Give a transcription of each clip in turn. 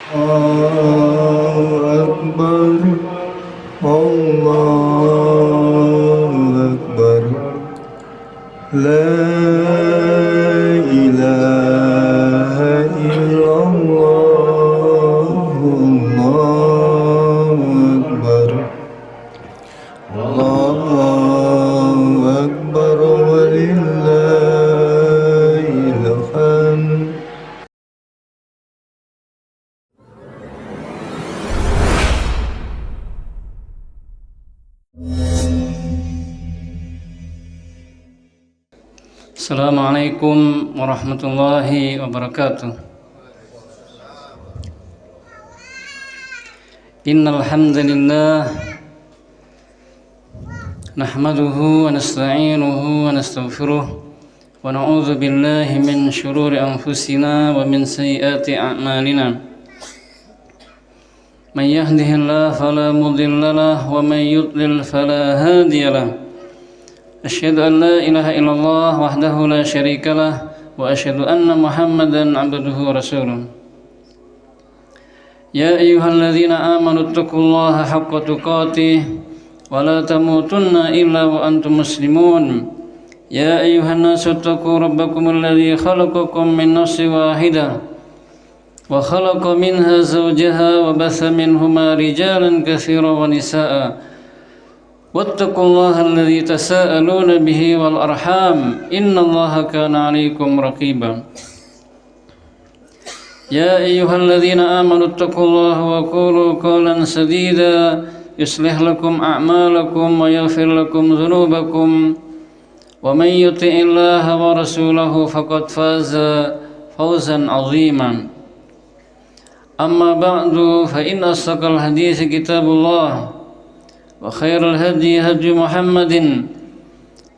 أكبر الله أكبر لا إله إلا الله الله أكبر الله أكبر ولله الحمد. Assalamualaikum warahmatullahi wabarakatuh. Innal hamdalillah nahmaduhu wa nasta'inuhu wa nastaghfiruh wa na'udzu billahi min shururi anfusina wa min sayyiati a'malina. May yahdihillahu fala mudilla lahu wa may yudlil fala hadiya lahu. أشهد أن لا إله إلا الله وحده لا شريك له وأشهد أن محمدا عبده ورسوله. يا أيها الذين آمنوا اتقوا الله حق تقاته ولا تموتن إلا وأنتم مسلمون. يا أيها الناس اتقوا ربكم الذي خلقكم من نفس واحدة وخلق منها زوجها وبث منهما رجالا كثيرا ونساء واتقوا الله الذي تساءلون به والأرحام إن الله كان عليكم رقيبا. يا أيها الذين آمنوا اتقوا الله وقولوا قولا سديدا يصلح لكم أعمالكم ويغفر لكم ذنوبكم ومن يطع الله ورسوله فقد فاز فوزا عظيما. أما بعد فإن أصدق الحديث كتاب الله وخير الهدي هدي محمد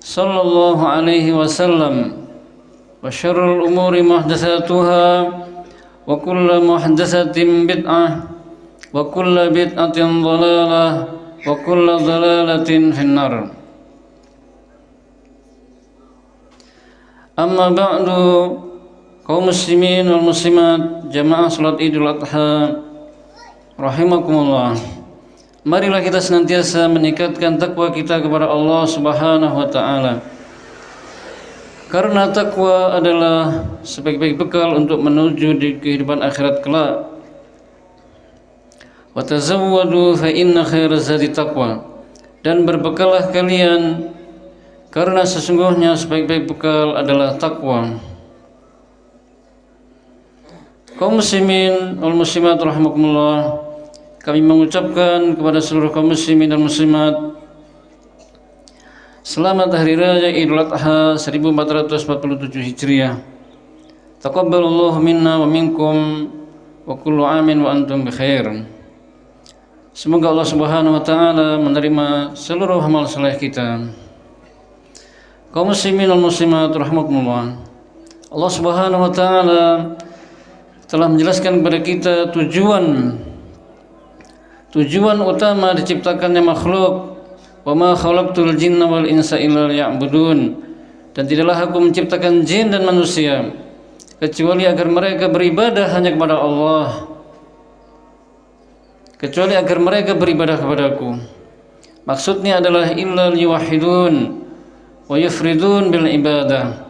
صلى الله عليه وسلم وشر الأمور محدثاتها وكل محدثة بدعة وكل بدعة ضلالة وكل ضلالة في النار. أما بعد kaum muslimin wal muslimat jamaah salat Idul Adha rahimakumullah. Marilah kita senantiasa meningkatkan takwa kita kepada Allah Subhanahu wa taala. Karena takwa adalah sebaik-baik bekal untuk menuju di kehidupan akhirat kelak. Wa tazawwadu fa inna khairaz zadi taqwa. Dan berbekallah kalian karena sesungguhnya sebaik-baik bekal adalah takwa. Kaum muslimin wal muslimat rahimakumullah, kami mengucapkan kepada seluruh kaum muslimin dan muslimat selamat Hari Raya Idul Adha 1447 Hijriah. Taqabbalallahu minna wa minkum wa kullu amin wa antum bi khair. Semoga Allah Subhanahu wa taala menerima seluruh amal saleh kita. Kaum muslimin dan muslimat rahimakumullah, Allah Subhanahu wa taala telah menjelaskan kepada kita tujuan utama diciptakannya makhluk. Wa ma khalaqtul jinna wal insa illa liya'budun. Dan tidaklah aku menciptakan jin dan manusia kecuali agar mereka beribadah hanya kepada Allah, kecuali agar mereka beribadah kepadaku. Maksudnya adalah illa liyuwahhidun wa yufridun bil ibadah.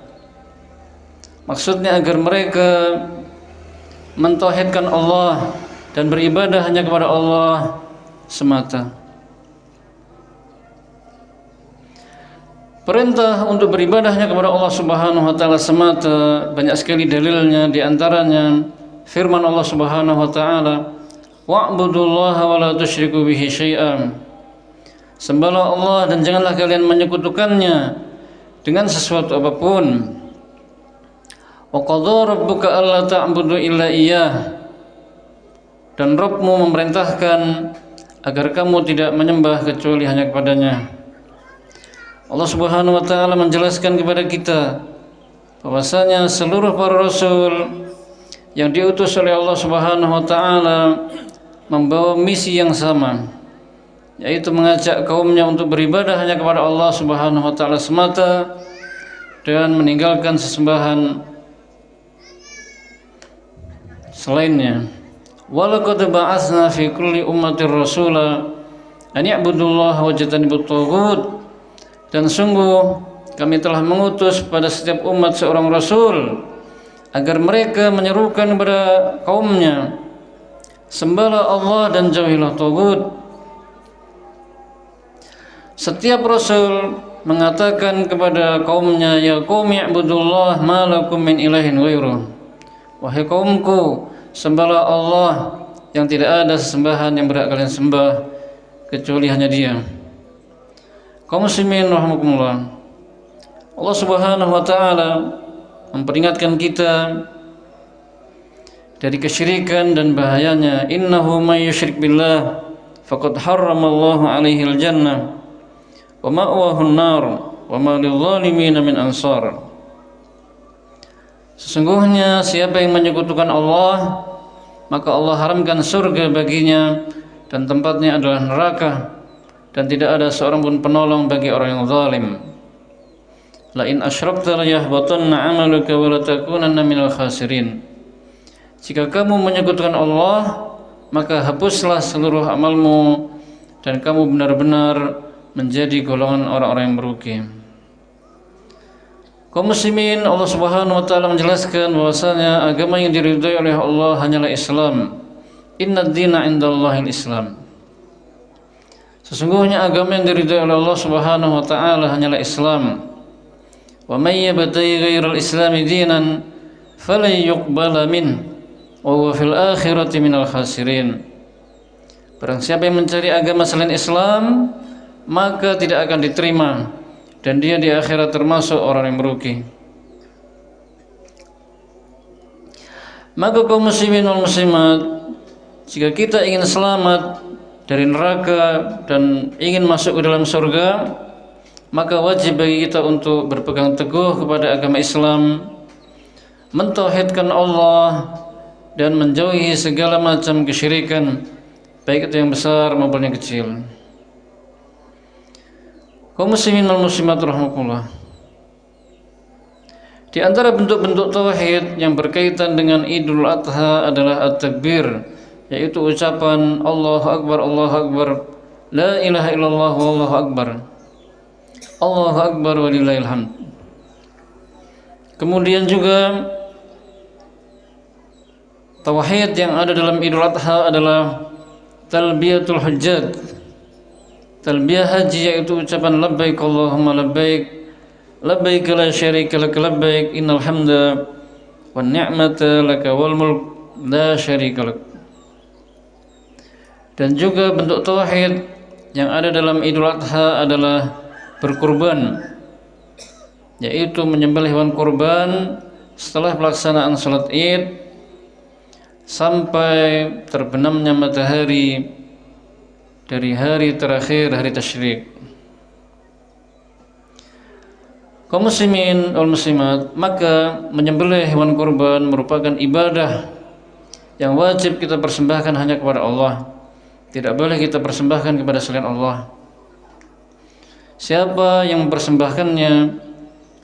Maksudnya agar mereka mentauhidkan Allah dan beribadah hanya kepada Allah semata. Perintah untuk beribadah hanya kepada Allah Subhanahu wa taala semata banyak sekali dalilnya, di antaranya firman Allah Subhanahu wa taala, wa'budullaha wa la tusyriku bihi syai'an. Sembahlah Allah dan janganlah kalian menyekutukannya dengan sesuatu apapun. Wa qadha rabbuka alla ta'budu illa iyyah. Dan Rabbmu memerintahkan agar kamu tidak menyembah kecuali hanya kepadanya. Allah Subhanahu wa taala menjelaskan kepada kita bahwasanya seluruh para rasul yang diutus oleh Allah Subhanahu wa taala membawa misi yang sama, yaitu mengajak kaumnya untuk beribadah hanya kepada Allah Subhanahu wa taala semata dan meninggalkan sesembahan selainnya. walaqad ba'atsna fi kulli ummatin rasula an ya'budullaha wajtanibut taghut, dan sungguh kami telah mengutus pada setiap umat seorang rasul agar mereka menyerukan kepada kaumnya, sembahlah Allah dan jauhilah taghut. Setiap rasul mengatakan kepada kaumnya, ya qaumi i'budullah ma lakum min ilahin ghairuh, wahai kaumku, sembahlah Allah yang tidak ada sesembahan yang berhak kalian sembah kecuali hanya Dia. Kaum muslimin rahimakumullah, Allah Subhanahu wa taala memperingatkan kita dari kesyirikan dan bahayanya. Innahu may yusyrik billah faqad harramallahu alaihi al-jannah wa ma'wahu an-nar wa ma lidh-dhalimin min ansar. Sesungguhnya siapa yang menyekutukan Allah, maka Allah haramkan surga baginya dan tempatnya adalah neraka, dan tidak ada seorang pun penolong bagi orang yang zalim. La in asyrakta la yahbatanna 'amaluka wa la takunanna minal khasirin. Jika kamu menyekutukan Allah, maka hapuslah seluruh amalmu dan kamu benar-benar menjadi golongan orang-orang yang merugi. Kaum muslimin, Allah Subhanahu wa taala menjelaskan bahwasanya agama yang diridhai oleh Allah hanyalah Islam. Innad dina 'indallahil Islam. Sesungguhnya agama yang diridhai oleh Allah Subhanahu wa taala hanyalah Islam. Wa may yabtaghi ghairal islami dinan falan yuqbala min wa huwa fil akhirati minal khasirin. Barang siapa yang mencari agama selain Islam, maka tidak akan diterima, dan dia di akhirat termasuk orang yang merugi. Maka kaum muslimin wal muslimat, jika kita ingin selamat dari neraka dan ingin masuk ke dalam surga, maka wajib bagi kita untuk berpegang teguh kepada agama Islam, mentauhidkan Allah dan menjauhi segala macam kesyirikan, baik itu yang besar maupun yang kecil. Kaum muslimin wal muslimat rahimakumullah, di antara bentuk-bentuk tauhid yang berkaitan dengan Idul Adha adalah at-takbir, yaitu ucapan Allahu Akbar, Allahu Akbar, la ilaha illallah, wallahu akbar, Allahu Akbar walillahil hamd. Kemudian juga tauhid yang ada dalam Idul Adha adalah talbiyatul hujjat, talbiyah haji, yaitu ucapan labbaik Allahumma labbaik, labbaik la syarika lak labbaik, innal hamda wan ni'mata laka wal mulk la syarika lak. Dan juga bentuk tauhid yang ada dalam Idul Adha adalah berkurban, yaitu menyembelih hewan kurban setelah pelaksanaan salat Id sampai terbenamnya matahari dari hari terakhir, hari tasyrik. Kaum muslimin wal muslimat, maka menyembelih hewan kurban merupakan ibadah yang wajib kita persembahkan hanya kepada Allah. Tidak boleh kita persembahkan kepada selain Allah. Siapa yang mempersembahkannya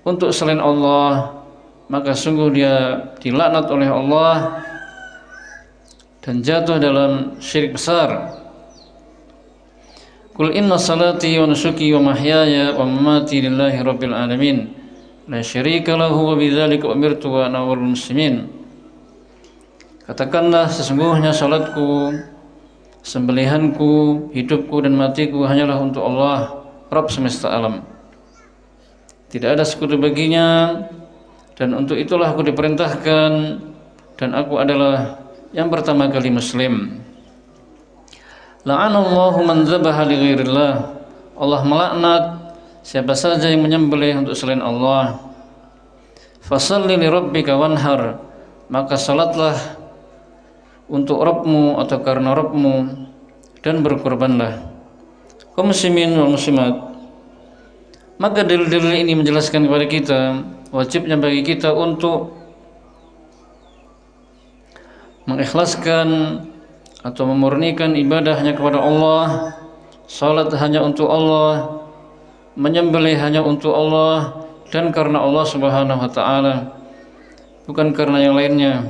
untuk selain Allah, maka sungguh dia dilaknat oleh Allah dan jatuh dalam syirik besar. Qul inna salati wa nusuki wa mahyaya wa mamati lillahi rabbil alamin la syarika lahu wa bidzalika umirtu wa ana awwalul muslimin. Katakanlah, sesungguhnya salatku, sembelihanku, hidupku dan matiku hanyalah untuk Allah, Rabb semesta alam. Tidak ada sekutu baginya, dan untuk itulah aku diperintahkan, dan aku adalah yang pertama kali muslim. La'anallahu man dzabaha li ghairillah. Allah melaknat siapa saja yang menyembelih untuk selain Allah. Fashalli li rabbika wanhar. Maka salatlah untuk Rabbmu atau karena Rabbmu dan berkorbanlah. Kaum muslimin wal muslimat, maka dalil-dalil ini menjelaskan kepada kita wajibnya bagi kita untuk mengikhlaskan atau memurnikan ibadah hanya kepada Allah, salat hanya untuk Allah, menyembelih hanya untuk Allah dan karena Allah Subhanahu wa taala, bukan karena yang lainnya.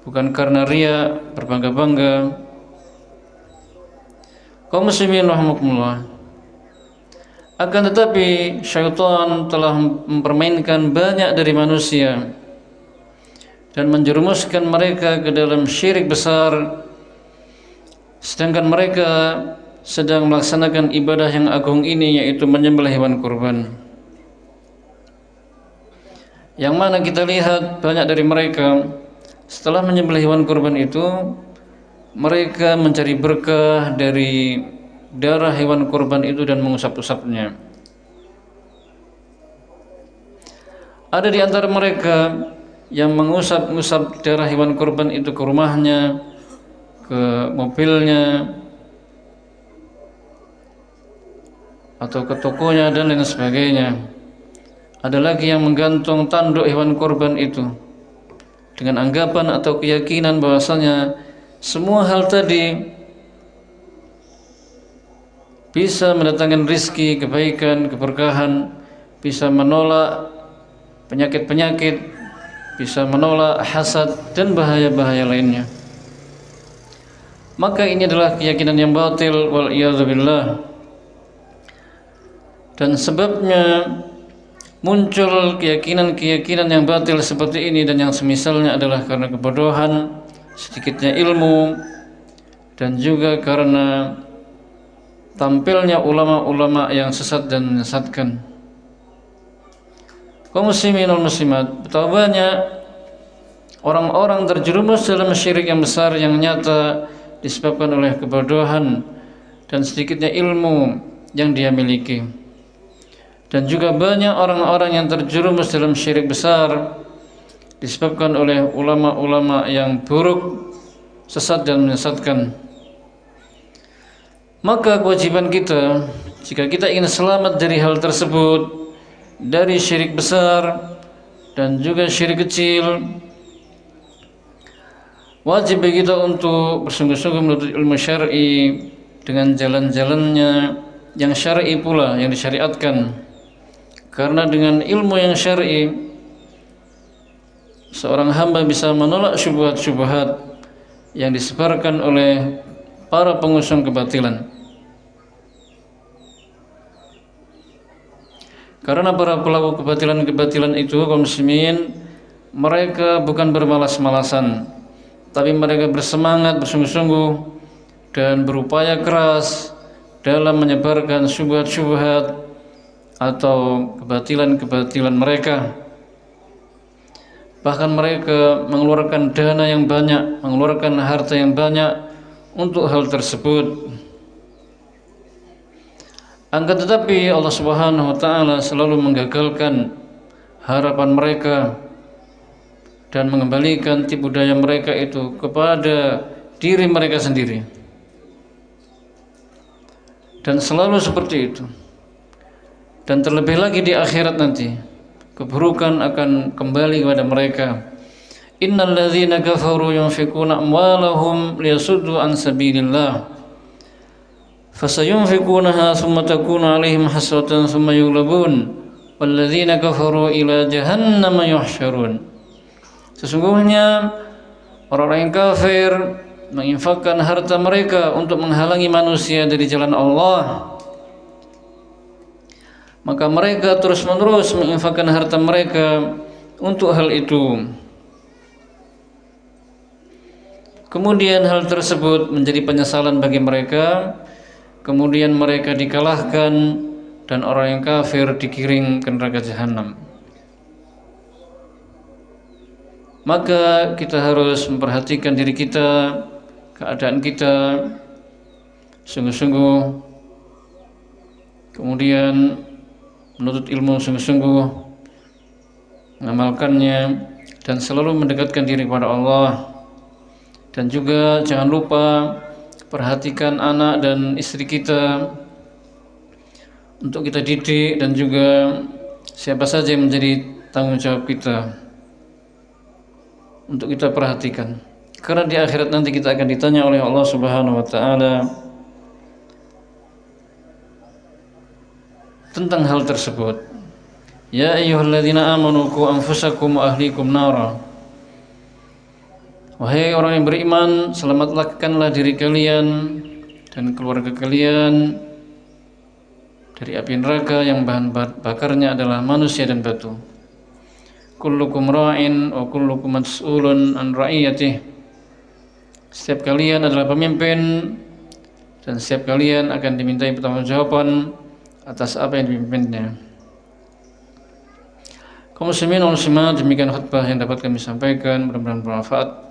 bukan karena ria, berbangga-bangga. Kaum muslimin rahimakumullah. Akan tetapi syaitan telah mempermainkan banyak dari manusia dan menjerumuskan mereka ke dalam syirik besar, sedangkan mereka sedang melaksanakan ibadah yang agung ini, yaitu menyembelih hewan kurban. Yang mana kita lihat banyak dari mereka setelah menyembelih hewan kurban itu, mereka mencari berkah dari darah hewan kurban itu dan mengusap-usapnya. Ada di antara mereka yang mengusap-usap darah hewan kurban itu ke rumahnya, ke mobilnya, atau ke tokonya dan lain sebagainya. Ada lagi yang menggantung tanduk hewan kurban itu dengan anggapan atau keyakinan bahwasanya semua hal tadi bisa mendatangkan rizki, kebaikan, keberkahan, bisa menolak penyakit-penyakit, bisa menolak hasad dan bahaya-bahaya lainnya. Maka ini adalah keyakinan yang batil, wal iyadzubillah. Dan sebabnya muncul keyakinan-keyakinan yang batil seperti ini dan yang semisalnya adalah karena kebodohan, sedikitnya ilmu, dan juga karena tampilnya ulama-ulama yang sesat dan menyesatkan. Kaum muslimin wal muslimat, betapa banyak orang-orang terjerumus dalam syirik yang besar yang nyata disebabkan oleh kebodohan dan sedikitnya ilmu yang dia miliki. Dan juga banyak orang-orang yang terjerumus dalam syirik besar disebabkan oleh ulama-ulama yang buruk, sesat dan menyesatkan. Maka kewajiban kita, jika kita ingin selamat dari hal tersebut, dari syirik besar dan juga syirik kecil, wajib bagi kita untuk bersungguh-sungguh menuntut ilmu syar'i dengan jalan-jalannya yang syar'i pula, yang disyariatkan. Karena dengan ilmu yang syar'i, seorang hamba bisa menolak syubhat-syubhat yang disebarkan oleh para pengusung kebatilan. Karena para pelaku kebatilan-kebatilan itu, kaum muslimin, mereka bukan bermalas-malasan, tapi mereka bersemangat, bersungguh-sungguh dan berupaya keras dalam menyebarkan syubhat-syubhat atau kebatilan-kebatilan mereka. Bahkan mereka mengeluarkan dana yang banyak, mengeluarkan harta yang banyak untuk hal tersebut. Akan tetapi Allah Subhanahu wa taala selalu menggagalkan harapan mereka dan mengembalikan tipu daya mereka itu kepada diri mereka sendiri. Dan selalu seperti itu. Dan terlebih lagi di akhirat nanti, keburukan akan kembali kepada mereka. Innal ladzina kafaru yunfikuna amwalahum liyasuddu an sabilillah fasayunfikunaha thumma takunu alaihim hasratan thumma yughlabun wal ladzina kafaru ila jahannam yuhsyarun. Sesungguhnya orang-orang yang kafir menginfakkan harta mereka untuk menghalangi manusia dari jalan Allah, maka mereka terus-menerus menginfakkan harta mereka untuk hal itu. Kemudian hal tersebut menjadi penyesalan bagi mereka. Kemudian mereka dikalahkan dan orang yang kafir digiring ke neraka jahanam. Maka kita harus memperhatikan diri kita, keadaan kita sungguh-sungguh, kemudian menuntut ilmu sungguh-sungguh, mengamalkannya, dan selalu mendekatkan diri kepada Allah. Dan juga jangan lupa perhatikan anak dan istri kita untuk kita didik, dan juga siapa saja yang menjadi tanggung jawab kita untuk kita perhatikan. Karena di akhirat nanti kita akan ditanya oleh Allah Subhanahu wa taala tentang hal tersebut. Ya ayyuhalladzina amanu qu anfusakum wa ahlikum nara. Wahai orang yang beriman, selamatkanlah diri kalian dan keluarga kalian dari api neraka yang bahan bakarnya adalah manusia dan batu. Kullukum ra'in wa kullukum mas'ulun an ra'iyatih. Setiap kalian adalah pemimpin dan setiap kalian akan dimintai pertanggungjawaban atas apa yang dipimpinnya. Kaum muslimin wal muslimat, demikian khutbah yang dapat kami sampaikan, mudah-mudahan bermanfaat.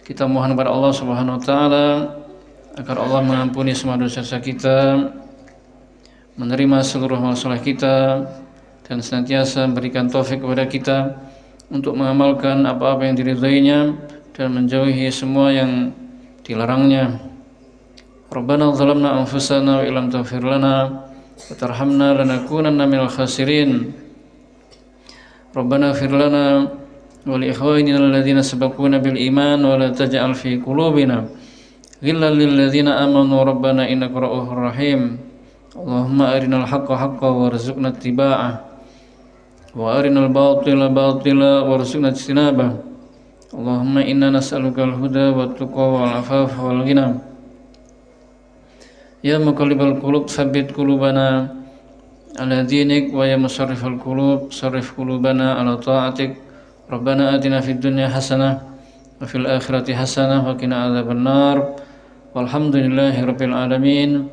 Kita mohon kepada Allah Subhanahu wa taala agar Allah mengampuni semua dosa-dosa kita, menerima seluruh amal saleh kita, dan senantiasa memberikan taufik kepada kita untuk mengamalkan apa-apa yang diridainya dan menjauhi semua yang dilarangnya. Rabbana zalamna anfusana wa illam taghfir lana wa tarhamna lanakunanna minal khasirin. Rabbana ighfir lana wa li ikhwanina alladhina sabaquna bil iman wa la taj'al fi qulubina ghillan lil ladzina amanu rabbana innaka ra'ufur rahim. Allahumma arinal haqqa haqqan warzuqna ittiba'ah wa arinal batila batila warzuqna ijtinabah. Allahumma inna nas'aluka al-huda wat tuqa wal afafa wal ghina. Ya muqallibal qulub tsabbit qulubana ala dinik wa ya musarrifal qulub sarrif qulubana ala ta'atik. Rabbana atina fid dunya hasanah wa fil akhirati hasanah wa qina adzabannar. Walhamdulillahi rabbil alamin.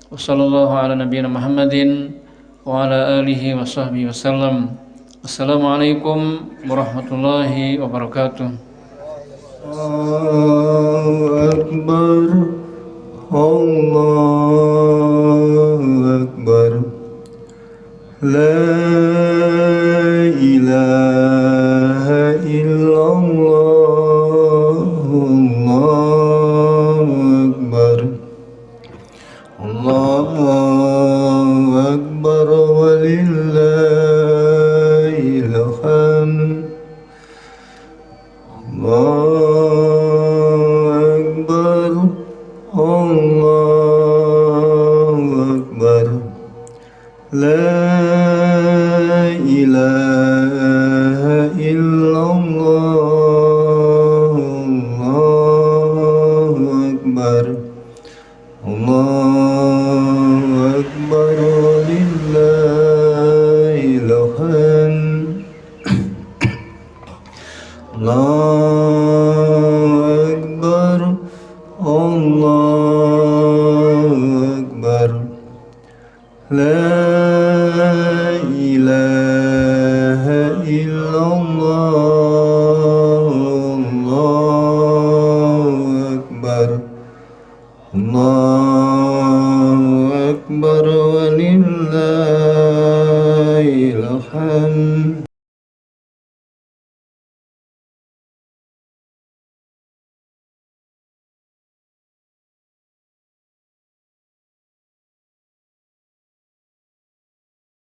Wa sallallahu ala nabiyyina Muhammadin wa ala alihi wa sahbihi wasallam. Assalamualaikum warahmatullahi wabarakatuh. Allahu Akbar, Allahu Akbar, La ilaha illallah, Allahu Akbar, Allahu Akbar, walillahil hamd. Allahu Akbar, Allahu Akbar, La ilaha illallah, Allahu Akbar, Allahu Akbar, walillahil hamd. Allahu Akbar, Allahu Akbar, La ilaha illallah, Allahu Akbar, Allahu Akbar, walillahil